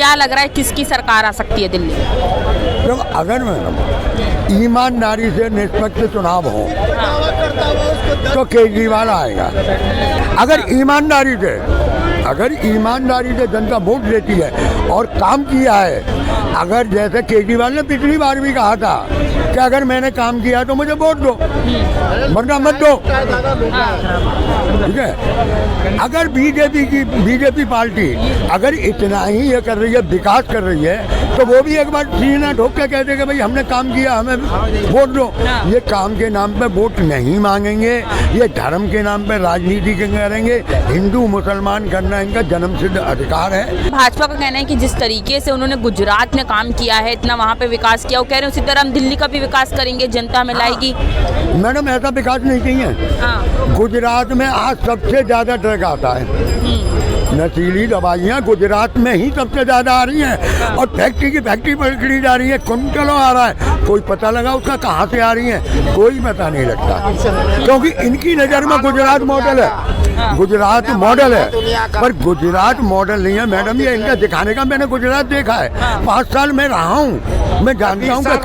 क्या लग रहा है किसकी सरकार आ सकती है दिल्ली में? तो अगर मैडम ईमानदारी से निष्पक्ष चुनाव हो तो केजरीवाल आएगा। अगर ईमानदारी से जनता वोट देती है और काम किया है, अगर जैसे केजरीवाल ने पिछली बार भी कहा था कि अगर मैंने काम किया तो मुझे वोट दो, वरना मत दो, ठीक है। अगर बीजेपी पार्टी अगर इतना ही ये कर रही है, विकास कर रही है, तो वो भी एक बार सीना ठोक के कहते कि भाई हमने काम किया, हमें वोट दो। ये काम के नाम पे वोट नहीं मांगेंगे, ये धर्म के नाम पे राजनीति करेंगे। हिंदू मुसलमान करना इनका जन्मसिद्ध अधिकार है। भाजपा का कहना है कि जिस तरीके से उन्होंने गुजरात में काम किया है, इतना वहाँ पे विकास किया, वो कह रहे हैं उसी तरह हम दिल्ली का भी विकास करेंगे, जनता में लाएगी। मैडम ऐसा विकास नहीं चाहिए। गुजरात में आज सबसे ज्यादा ट्रक आता है, नशीली दवाइयाँ गुजरात में ही सबसे ज्यादा आ रही हैं और फैक्ट्री पकड़ी जा रही है, कुंटलों आ रहा है। कोई पता लगा उसका कहाँ से आ रही है? कोई पता नहीं लगता, क्योंकि इनकी नज़र में गुजरात मॉडल है, पर गुजरात मॉडल नहीं है मैडम। ये इनका दिखाने का, मैंने गुजरात देखा है, 5 साल में रहा हूँ, मैं जानता हूँ कि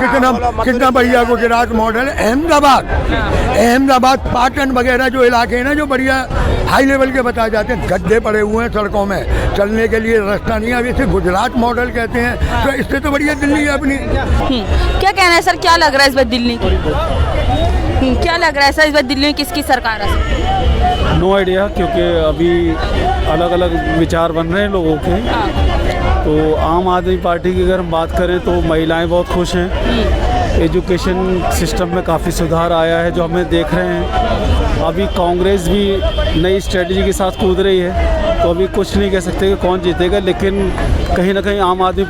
कितना बढ़िया गुजरात मॉडल है। अहमदाबाद पाटन वगैरह जो इलाके हैं ना, जो बढ़िया हाई लेवल के बताए जाते हैं, गड्ढे पड़े हुए हैं सड़कों में, चलने के लिए रास्ता नहीं है। अब इसे गुजरात मॉडल कहते हैं, तो इससे तो बढ़िया दिल्ली है अपनी। क्या कहना है सर, क्या लग रहा है इस बार दिल्ली क्या लग रहा है सर, इस बार दिल्ली में किसकी सरकार है? नो आइडिया, क्योंकि अभी अलग अलग विचार बन रहे हैं लोगों के। तो आम आदमी पार्टी की अगर हम बात करें तो महिलाएं बहुत खुश हैं। एजुकेशन सिस्टम में काफ़ी सुधार आया है जो हमें देख रहे हैं। अभी कांग्रेस भी नई स्ट्रेटजी के साथ कूद रही है, तो अभी कुछ नहीं कह सकते कि कौन जीतेगा, लेकिन कहीं ना कहीं आम आदमी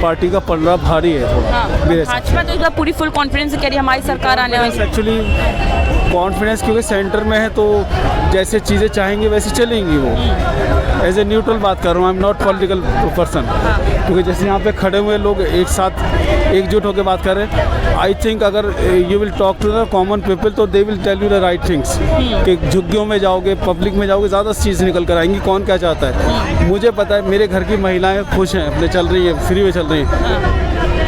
पार्टी का पलड़ा भारी है थोड़ा मेरे साथ। भाजपा तो इस बार पूरी फुल कॉन्फिडेंस कह रही है हमारी सरकार आने वाली है। एक्चुअली कॉन्फिडेंस क्योंकि सेंटर में है, तो जैसे चीज़ें चाहेंगे वैसे चलेंगी। वो एज ए न्यूट्रल बात कर रहा हूँ, I am not political person, क्योंकि जैसे यहाँ पे खड़े हुए लोग एक साथ एकजुट होकर बात कर रहे हैं। आई थिंक अगर you will talk to the common people तो they will tell you the right things. कि झुग्गियों में जाओगे, पब्लिक में जाओगे, ज़्यादा चीज़ निकल कर आएंगी कौन क्या चाहता है। मुझे पता है मेरे घर की महिलाएं खुश हैं, अपने चल रही है, फ्री में चल रही हैं।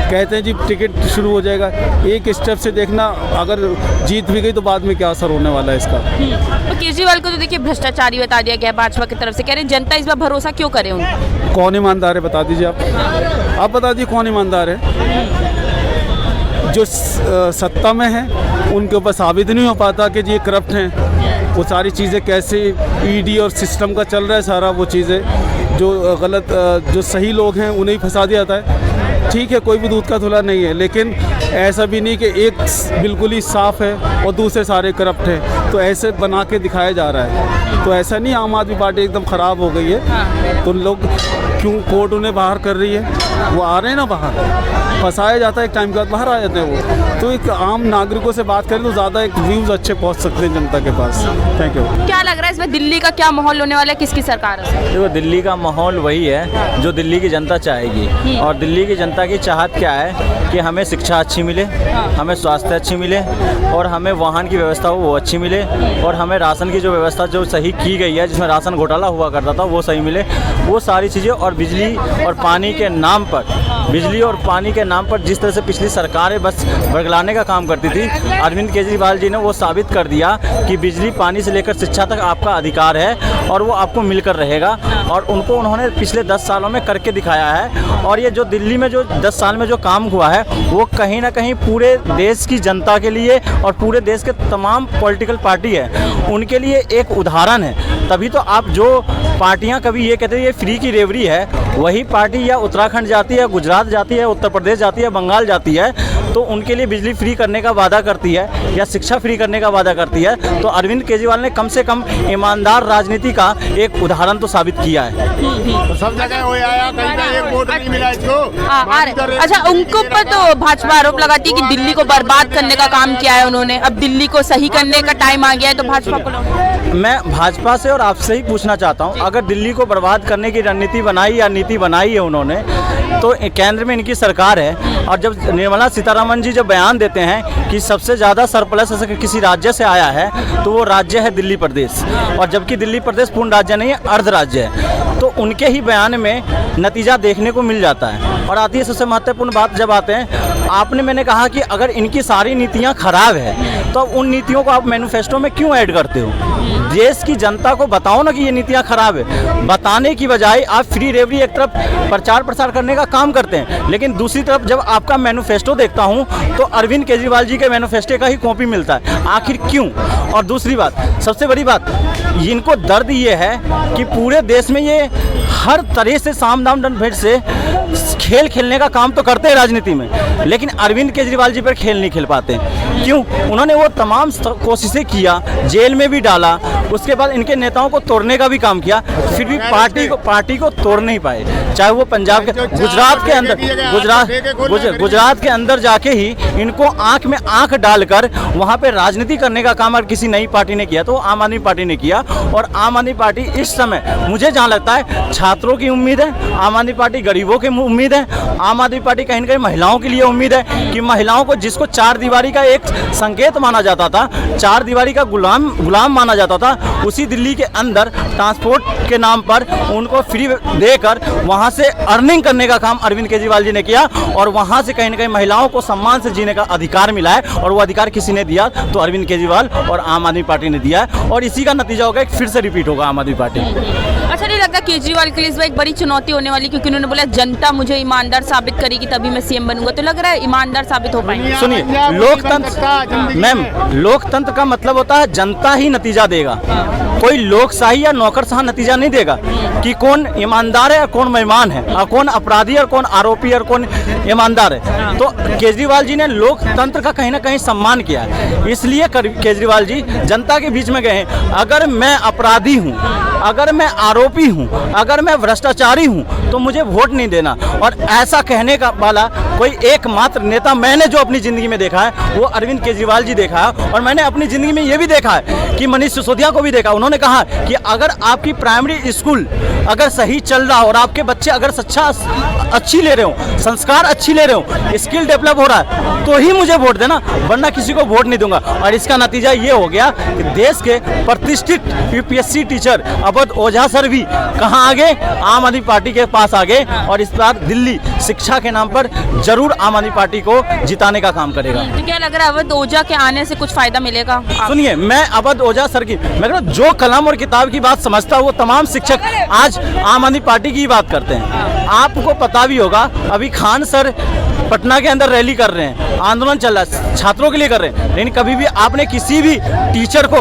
कहते हैं जी टिकट शुरू हो जाएगा, एक स्टेप से देखना, अगर जीत भी गई तो बाद में क्या असर होने वाला है इसका। तो केजरीवाल को तो देखिए भ्रष्टाचारी बता दिया गया भाजपा की तरफ से, कह रहे हैं जनता इस बार भरोसा क्यों करे उनको? कौन ईमानदार है बता दीजिए आप बता दीजिए कौन ईमानदार है। जो सत्ता में है उनके ऊपर साबित नहीं हो पाता कि ये करप्ट हैं। वो सारी चीज़ें कैसे ईडी और सिस्टम का चल रहा है सारा, वो चीज़ें जो गलत, जो सही लोग हैं उन्हें फंसा दिया जाता है। ठीक है, कोई भी दूध का धुला नहीं है, लेकिन ऐसा भी नहीं कि एक बिल्कुल ही साफ़ है और दूसरे सारे करप्ट हैं, तो ऐसे बना के दिखाया जा रहा है। तो ऐसा नहीं आम आदमी पार्टी एकदम ख़राब हो गई है, तो लोग क्यों कोर्ट उन्हें बाहर कर रही है, वो आ रहे हैं ना बाहर, फंसाया जाता है, एक टाइम के बाद बाहर आ जाते हैं वो। तो एक आम नागरिकों से बात करें तो ज़्यादा एक व्यूज़ अच्छे पहुंच सकते हैं जनता के पास। Thank you. क्या लग रहा है इसमें दिल्ली का क्या माहौल होने वाला है, किसकी सरकार है? देखो, दिल्ली का माहौल वही है जो दिल्ली की जनता चाहेगी। और दिल्ली की जनता की चाहत क्या है कि हमें शिक्षा अच्छी मिले, हमें स्वास्थ्य अच्छी मिले, और हमें वाहन की व्यवस्था हो वो अच्छी मिले, और हमें राशन की जो व्यवस्था जो सही की गई है, जिसमें राशन घोटाला हुआ करता था, वो सही मिले, वो सारी चीज़ें। और बिजली और पानी के नाम पर जिस तरह से पिछली सरकारें बस बरगलाने का काम करती थी, अरविंद केजरीवाल जी ने वो साबित कर दिया कि बिजली, पानी से लेकर शिक्षा तक आपका अधिकार है और वो आपको मिलकर रहेगा। और उन्होंने पिछले 10 सालों में करके दिखाया है। और ये जो दिल्ली में जो 10 साल में जो काम हुआ है, वो कहीं ना कहीं पूरे देश की जनता के लिए और पूरे देश के तमाम पॉलिटिकल पार्टी है उनके लिए एक उदाहरण है। तभी तो आप जो पार्टियां कभी ये कहते हैं ये फ्री की रेवड़ी है, वही पार्टी या उत्तराखंड जाती है, गुजरात जाती है, उत्तर प्रदेश जाती है, बंगाल जाती है, तो उनके लिए बिजली फ्री करने का वादा करती है या शिक्षा फ्री करने का वादा करती है। तो अरविंद केजरीवाल ने कम से कम ईमानदार राजनीति का एक उदाहरण तो साबित किया है। तो सब जगह हो आया, कहीं का एक वोट नहीं मिला इसको। अच्छा, उनको पर तो भाजपा आरोप लगाती है कि दिल्ली को बर्बाद करने का काम किया है उन्होंने, अब दिल्ली को सही करने का टाइम आ गया है, तो भाजपा को। मैं भाजपा से और आपसे ही पूछना चाहता हूं, अगर दिल्ली को बर्बाद करने की रणनीति बनाई या नीति बनाई है उन्होंने, तो केंद्र में इनकी सरकार है। और जब निर्मला सीतारमण जी जब बयान देते हैं कि सबसे ज़्यादा सरप्लस किसी राज्य से आया है, तो वो राज्य है दिल्ली प्रदेश, और जबकि दिल्ली प्रदेश पूर्ण राज्य नहीं है, अर्ध राज्य है। तो उनके ही बयान में नतीजा देखने को मिल जाता है। और आती है सबसे महत्वपूर्ण बात, जब आते हैं मैंने कहा कि अगर इनकी सारी नीतियां खराब है तो उन नीतियों को आप मैनिफेस्टो में क्यों ऐड करते हो? देश की जनता को बताओ ना कि ये नीतियां खराब है। बताने की बजाय आप फ्री रेवड़ी एक तरफ प्रचार प्रसार करने का काम करते हैं, लेकिन दूसरी तरफ जब आपका मैनिफेस्टो देखता हूं तो अरविंद केजरीवाल जी के मैनिफेस्टो का ही कॉपी मिलता है। आखिर क्यों? और दूसरी बात, सबसे बड़ी बात, इनको दर्द ये है कि पूरे देश में ये हर तरह से साम दाम दंड भेंट से खेल खेलने का काम तो करते हैं राजनीति में, लेकिन अरविंद केजरीवाल जी पर खेल नहीं खेल पाते। क्यों? उन्होंने वो तमाम कोशिशें किया, जेल में भी डाला, उसके बाद इनके नेताओं को तोड़ने का भी काम किया, फिर भी पार्टी को तोड़ नहीं पाए। चाहे वो पंजाब के गुजरात के अंदर जाके ही इनको आंख में आंख डालकर वहां पे राजनीति करने का काम अगर किसी नई पार्टी ने किया तो आम आदमी पार्टी ने किया। और आम आदमी पार्टी इस समय मुझे जहां लगता है छात्रों की उम्मीद है, आम आदमी पार्टी गरीबों की उम्मीद है, आम आदमी पार्टी कहीं ना कहीं महिलाओं के लिए उम्मीद है कि महिलाओं को, जिसको चार दीवारी का एक संकेत माना जाता था, चार दीवारी का गुलाम माना जाता था, उसी दिल्ली के अंदर ट्रांसपोर्ट के नाम पर उनको फ्री देकर वहां से अर्निंग करने का काम अरविंद केजरीवाल जी ने किया। और वहां से कहीं ना कहीं महिलाओं को सम्मान से जीने का अधिकार मिला है, और वो अधिकार किसी ने दिया तो अरविंद केजरीवाल और आम आदमी पार्टी ने दिया है। और इसी का नतीजा होगा फिर से रिपीट होगा आम आदमी पार्टी। अच्छा नहीं लगता केजरीवाल के लिए इस बार एक बड़ी चुनौती होने वाली, क्योंकि उन्होंने बोला जनता मुझे ईमानदार साबित करेगी तभी मैं सीएम बनूंगा, तो लग रहा है ईमानदार साबित हो पाएंगे? सुनिए, लोकतंत्र का मतलब होता है जनता ही नतीजा देगा, कोई लोकशाही या नौकरशाह नतीजा नहीं देगा कि कौन ईमानदार है और कौन बेईमान है, और कौन अपराधी और कौन आरोपी और कौन ईमानदार है। तो केजरीवाल जी ने लोकतंत्र का कहीं ना कहीं सम्मान किया है, इसलिए केजरीवाल जी जनता के बीच में गए हैं। अगर मैं अपराधी हूँ, अगर मैं आरोपी हूँ, अगर मैं भ्रष्टाचारी हूँ तो मुझे वोट नहीं देना। और ऐसा कहने का वाला कोई एकमात्र नेता मैंने जो अपनी जिंदगी में देखा है वो अरविंद केजरीवाल जी देखा है। और मैंने अपनी जिंदगी में ये भी देखा है कि मनीष सिसोदिया को भी देखा, उन्होंने कहा कि अगर आपकी प्राइमरी स्कूल अगर सही चल रहा हो और आपके बच्चे अगर शिक्षा अच्छी ले रहे हो, संस्कार अच्छी ले रहे हो, स्किल डेवलप हो रहा है तो ही मुझे वोट देना, वरना किसी को वोट नहीं दूंगा। और इसका नतीजा ये हो गया कि देश के प्रतिष्ठित यूपीएससी टीचर अवध ओझा सर भी कहाँ आगे, आम आदमी पार्टी के पास आगे। और इस बार दिल्ली शिक्षा के नाम पर जरूर आम आदमी पार्टी को जिताने का काम करेगा। तो क्या लग रहा है अवध ओझा के आने से कुछ फायदा मिलेगा? सुनिए, मैं अवध ओझा सर की, मैं कह रहा हूं, जो कलम और किताब की बात समझता वो तमाम शिक्षक आज आम आदमी पार्टी की बात करते हैं। आपको पता भी होगा, अभी खान सर पटना के अंदर रैली कर रहे हैं, आंदोलन चल रहा है, छात्रों के लिए कर रहे हैं, लेकिन कभी भी आपने किसी भी टीचर को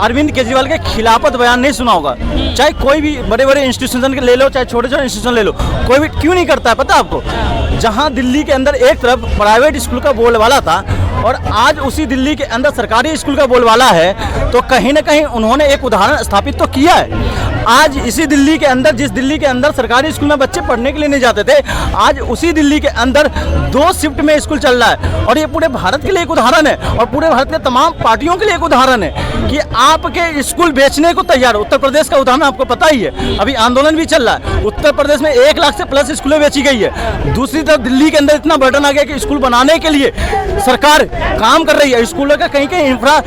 अरविंद केजरीवाल के खिलाफत बयान नहीं सुना होगा। चाहे कोई भी बड़े बड़े इंस्टीट्यूशन ले लो, चाहे छोटे छोटे इंस्टीट्यूशन ले लो, कोई भी क्यों नहीं करता है पता है आपको? जहां दिल्ली के अंदर एक तरफ प्राइवेट स्कूल का बोलबाला था और आज उसी दिल्ली के अंदर सरकारी स्कूल का बोलबाला है, तो कहीं ना कहीं उन्होंने एक उदाहरण स्थापित तो किया है। आज इसी दिल्ली के अंदर, जिस दिल्ली के अंदर सरकारी स्कूल में बच्चे पढ़ने के लिए नहीं जाते थे, आज उसी दिल्ली के अंदर 2 शिफ्ट में स्कूल चल रहा है। और ये पूरे भारत के लिए एक उदाहरण है, और पूरे भारत के तमाम पार्टियों के लिए एक उदाहरण है कि आपके स्कूल बेचने को तैयार है। उत्तर प्रदेश का उदाहरण आपको पता ही है, अभी आंदोलन भी चल रहा है, उत्तर प्रदेश में 1 लाख से प्लस स्कूलें बेची गई है। दूसरी तरफ दिल्ली के अंदर इतना बर्डन आ गया कि स्कूल बनाने के लिए सरकार काम कर रही है, स्कूलों का कहीं कहीं इंफ्रा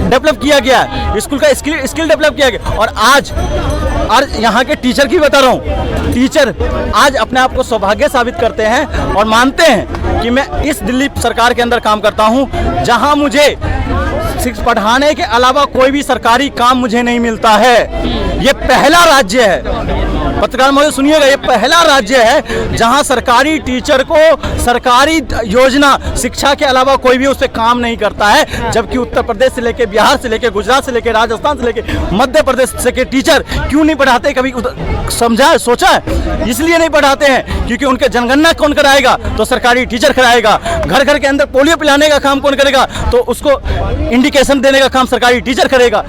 डेवलप किया गया है, स्कूल का स्किल डेवलप किया गया। और आज यहाँ के टीचर की बता रहा हूँ, टीचर आज अपने आप को सौभाग्य साबित करते हैं और मानते हैं कि मैं इस दिल्ली सरकार के अंदर काम करता हूँ जहाँ मुझे पढ़ाने के अलावा कोई भी सरकारी काम मुझे नहीं मिलता है। ये पहला राज्य है, पत्रकार महोदय सुनिएगा, ये पहला राज्य है जहां सरकारी टीचर को सरकारी योजना शिक्षा के अलावा कोई भी उससे काम नहीं करता है। जबकि उत्तर प्रदेश से लेके, बिहार से लेके, गुजरात से लेके, राजस्थान से लेके, मध्य प्रदेश से के टीचर क्यों नहीं पढ़ाते? कभी समझा है, सोचा है? इसलिए नहीं पढ़ाते हैं क्योंकि उनके जनगणना कौन कराएगा? तो सरकारी टीचर कराएगा। घर घर के अंदर पोलियो पिलाने का काम कौन करेगा? तो उसको इंडिकेशन देने का काम सरकारी टीचर करेगा।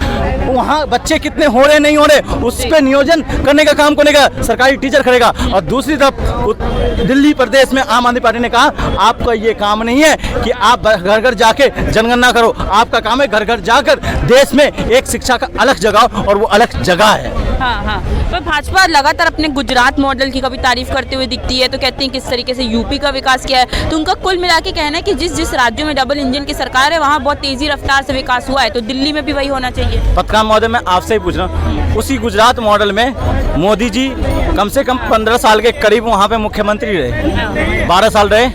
वहाँ बच्चे कितने हो रहे नहीं हो रहे उस पर नियोजन करने का काम कौन करेगा? सरकारी टीचर करेगा। और दूसरी तरफ दिल्ली प्रदेश में आम आदमी पार्टी ने कहा आपका ये काम नहीं है कि आप घर घर जाके जनगणना करो, आपका काम है घर घर जाकर देश में एक शिक्षा का अलग जगह, और वो अलग जगह है। हाँ, तो भाजपा लगातार अपने गुजरात मॉडल की कभी तारीफ करते हुए दिखती है, तो कहते हैं किस तरीके से यूपी का विकास किया है। तो उनका कुल मिला के कहना है कि जिस जिस राज्यों में डबल इंजन की सरकार है वहाँ बहुत तेजी रफ्तार से विकास हुआ है, तो दिल्ली में भी वही होना चाहिए। पत्रकार महोदय, मैं आपसे ही पूछ रहा हूँ, उसी गुजरात मॉडल में मोदी जी कम से कम 15 साल के करीब वहाँ पे मुख्यमंत्री रहे, 12 साल रहे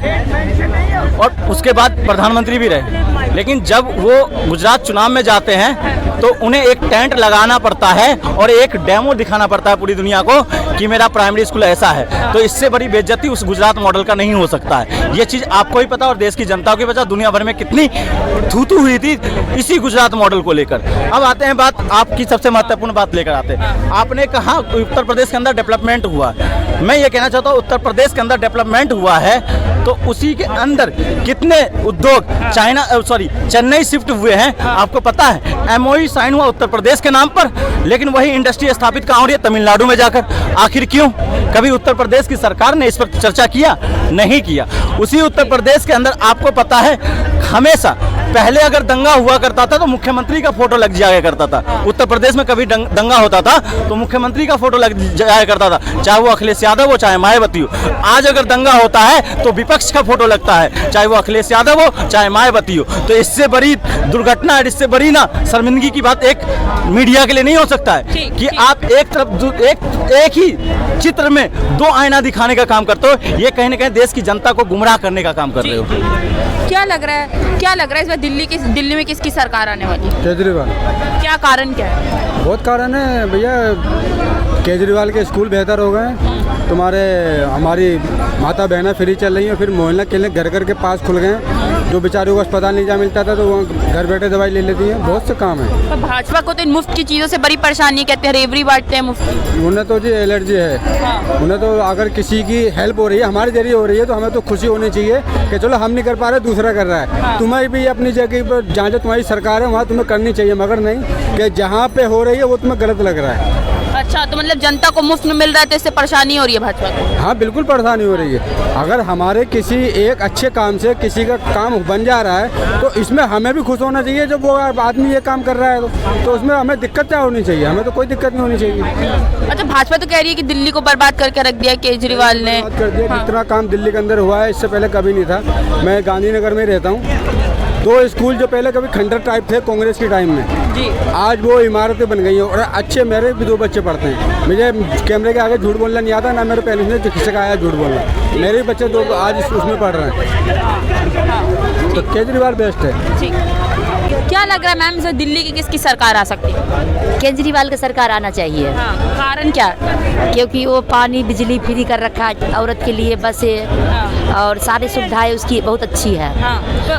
और उसके बाद प्रधानमंत्री भी रहे। लेकिन जब वो गुजरात चुनाव में जाते हैं तो उन्हें एक टेंट लगाना पड़ता है और एक डेमो दिखाना पड़ता है पूरी दुनिया को कि मेरा प्राइमरी स्कूल ऐसा है। तो इससे बड़ी बेइज्जती उस गुजरात मॉडल का नहीं हो सकता है। ये चीज़ आपको ही पता और देश की जनता को भी पता, दुनिया भर में कितनी थू हुई थी इसी गुजरात मॉडल को लेकर। अब आते हैं बात आपकी सबसे महत्वपूर्ण बात लेकर आते हैं। आपने कहा उत्तर प्रदेश के अंदर डेवलपमेंट हुआ, मैं ये कहना चाहता हूँ उत्तर प्रदेश के अंदर डेवलपमेंट हुआ है तो उसी के अंदर कितने उद्योग चेन्नई शिफ्ट हुए हैं आपको पता है। एमओयू साइन हुआ उत्तर प्रदेश के नाम पर, लेकिन वही इंडस्ट्री स्थापित कहाँ हो रही है? तमिलनाडु में जाकर। आखिर क्यों? कभी उत्तर प्रदेश की सरकार ने इस पर चर्चा किया? नहीं किया। उसी उत्तर प्रदेश के अंदर आपको पता है हमेशा पहले अगर दंगा हुआ करता था तो मुख्यमंत्री का फोटो लग जाया करता था। उत्तर प्रदेश में कभी दंगा होता था तो मुख्यमंत्री का फोटो लग जाया करता था, चाहे वो अखिलेश यादव हो चाहे मायावती हो। आज अगर दंगा होता है तो विपक्ष का फोटो लगता है, चाहे वो अखिलेश यादव हो चाहे मायावती हो। तो इससे बड़ी दुर्घटना, इससे बड़ी ना शर्मिंदगी की बात एक मीडिया के लिए नहीं हो सकता है कि आप एक तरफ एक ही चित्र में दो आईना दिखाने का काम करते हो। ये कहीं ना कहीं देश की जनता को गुमराह करने का काम कर रहे हो। क्या लग रहा है इस बार दिल्ली में किसकी सरकार आने वाली है? केजरीवाल। क्या कारण क्या है? बहुत कारण है भैया, केजरीवाल के स्कूल बेहतर हो गए, हमारी माता बहनें फ्री चल रही हैं, फिर मोहल्ला क्लिनिक घर घर के पास खुल गए, जो बेचारों को अस्पताल नहीं जा मिलता था तो वो घर बैठे दवाई ले लेती हैं। बहुत से काम है। पर भाजपा को तो इन मुफ्त की चीज़ों से बड़ी परेशानी, कहते हैं रेवड़ी बांटते हैं मुफ्त। उन्हें तो जी एलर्जी है। उन्हें तो अगर किसी की हेल्प हो रही है, हमारे जरिए हो रही है, तो हमें तो खुशी होनी चाहिए कि चलो हम नहीं कर पा रहे दूसरा कर रहा है। तुम्हें भी अपनी जगह पर जहाँ तुम्हारी सरकार है वहाँ तुम्हें करनी चाहिए, मगर नहीं कि जहाँ पे हो रही है वो तुम्हें गलत लग रहा है। अच्छा, तो मतलब जनता को मुफ्त में मिल रहा है तो इससे परेशानी हो रही है भाजपा को? हाँ बिल्कुल परेशानी हो रही है। अगर हमारे किसी एक अच्छे काम से किसी का काम बन जा रहा है तो इसमें हमें भी खुश होना चाहिए। जब वो आदमी ये काम कर रहा है तो उसमें हमें दिक्कत क्या होनी चाहिए? हमें तो कोई दिक्कत नहीं होनी चाहिए। अच्छा, भाजपा तो कह रही है कि दिल्ली को बर्बाद करके रख दिया केजरीवाल ने। कर दिया। जितना काम दिल्ली के अंदर हुआ है इससे पहले कभी नहीं था। मैं गांधीनगर में रहता हूँ। 2 स्कूल जो पहले कभी खंडर टाइप थे कांग्रेस के टाइम में जी, आज वो इमारतें बन गई हैं और अच्छे, मेरे भी 2 बच्चे पढ़ते हैं। मुझे कैमरे के आगे झूठ बोलना नहीं आता, ना मेरे पेरेंट्स ने सिखाया झूठ बोलना। मेरे बच्चे 2 आज उसमें पढ़ रहे हैं। तो केजरीवाल बेस्ट है। क्या लग रहा है मैम, इस दिल्ली की किसकी सरकार आ सकती है? केजरीवाल का सरकार आना चाहिए। कारण क्या? क्योंकि वो पानी बिजली फ्री कर रखा है औरत के लिए, बसें और सारी सुविधाएं उसकी बहुत अच्छी है। तो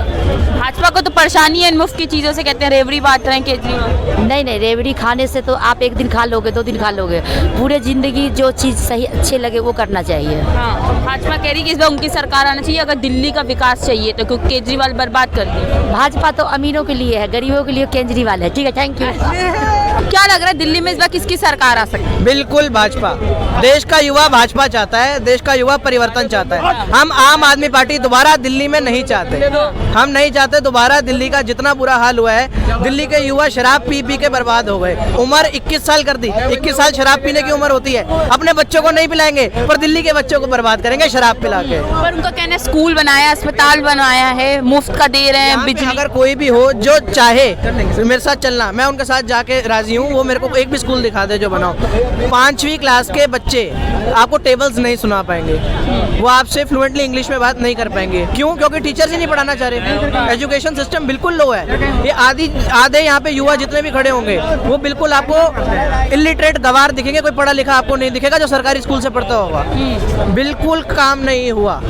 भाजपा को तो परेशानी है इन मुफ्त की चीज़ों से, कहते हैं रेवड़ी बांट रहे हैं केजरीवाल। नहीं, रेवड़ी खाने से तो आप एक दिन खा लोगे, 2 दिन खा लोगे, पूरे जिंदगी जो चीज़ सही अच्छे लगे वो करना चाहिए। भाजपा कह रही है कि इस बार उनकी सरकार आना चाहिए अगर दिल्ली का विकास चाहिए तो, क्योंकि केजरीवाल बर्बाद कर दिए। भाजपा तो अमीरों के लिए है, गरीबों के लिए केजरीवाल है। ठीक है, थैंक यू। क्या लग रहा है दिल्ली में इस बार किसकी सरकार आ सकती है? बिल्कुल भाजपा। देश का युवा भाजपा चाहता है, देश का युवा परिवर्तन चाहता है। हम आम आदमी पार्टी दोबारा दिल्ली में नहीं चाहते। हम नहीं चाहते दोबारा दिल्ली का जितना बुरा हाल हुआ है। दिल्ली के युवा शराब पी पी के बर्बाद हो गए। उम्र 21 साल कर दी। 21 साल शराब पीने की उम्र होती है। अपने बच्चों को नहीं पिलाएंगे पर दिल्ली के बच्चों को बर्बाद करेंगे शराब पिला के। पर उनका कहना है स्कूल बनाया, अस्पताल बनाया है, मुफ्त का दे रहे हैं बिजली। अगर कोई भी हो जो चाहे मेरे साथ चलना, मैं उनके साथ जाके राजी हूँ। वो मेरे को एक भी स्कूल दिखा दे जो बनाओ। 5वीं क्लास के बच्चे आपको टेबल्स नहीं सुना पाएंगे, वो आपसे फ्लुएंटली इंग्लिश में बात नहीं कर पाएंगे। क्यों? क्योंकि टीचर्स ही नहीं पढ़ाना चाह रहे। एजुकेशन सिस्टम बिल्कुल लो है। ये आधे यहाँ पे युवा जितने भी खड़े होंगे वो बिल्कुल आपको इलिटरेट गवार दिखेंगे, कोई पढ़ा लिखा आपको नहीं दिखेगा जो सरकारी स्कूल से पढ़ता होगा। बिल्कुल काम नहीं हुआ।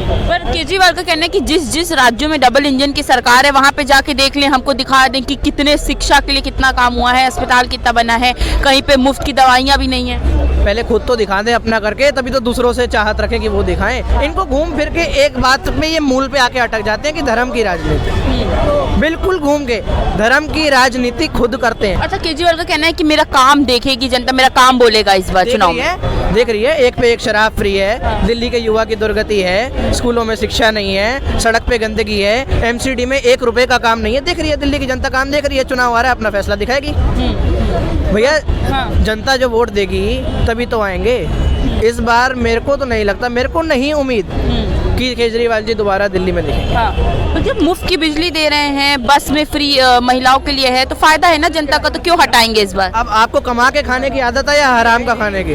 पर केजरीवाल का कहना है कि जिस राज्यों में डबल इंजन की सरकार है वहाँ पे जाके देख लें, हमको दिखा दें कि कितने शिक्षा के लिए कितना काम हुआ है, अस्पताल कितना बना है, कहीं पे मुफ्त की दवाइयाँ भी नहीं है। पहले खुद तो दिखा दें अपना करके, तभी तो दूसरों से चाहत रखें कि वो दिखाएं। इनको घूम फिर के एक बात में ये मूल पे आके अटक जाते हैं कि धर्म की राजनीति। बिल्कुल घूम के धर्म की राजनीति खुद करते हैं। अच्छा, केजरीवाल का कहना है कि मेरा काम देखेगी जनता, मेरा काम बोलेगा इस बार चुनाव में। देख रही है, एक पे एक शराब फ्री है, दिल्ली के युवा की दुर्गति है, स्कूलों में शिक्षा नहीं है, सड़क पे गंदगी है, एमसीडी में 1 रुपए का काम नहीं है। देख रही है दिल्ली की जनता, काम देख रही है। चुनाव आ रहा है, अपना फैसला दिखाएगी। भैया जनता जो वोट देगी तभी तो आएंगे। इस बार मेरे को तो नहीं लगता, मेरे को नहीं उम्मीद कि केजरीवाल जी दोबारा दिल्ली में दिखेंगे। हाँ, तो जब मुफ्त की बिजली दे रहे हैं, बस में फ्री महिलाओं के लिए है, तो फायदा है ना जनता का, तो क्यों हटाएंगे इस बार? अब आपको कमा के खाने की आदत है या हराम का खाने की?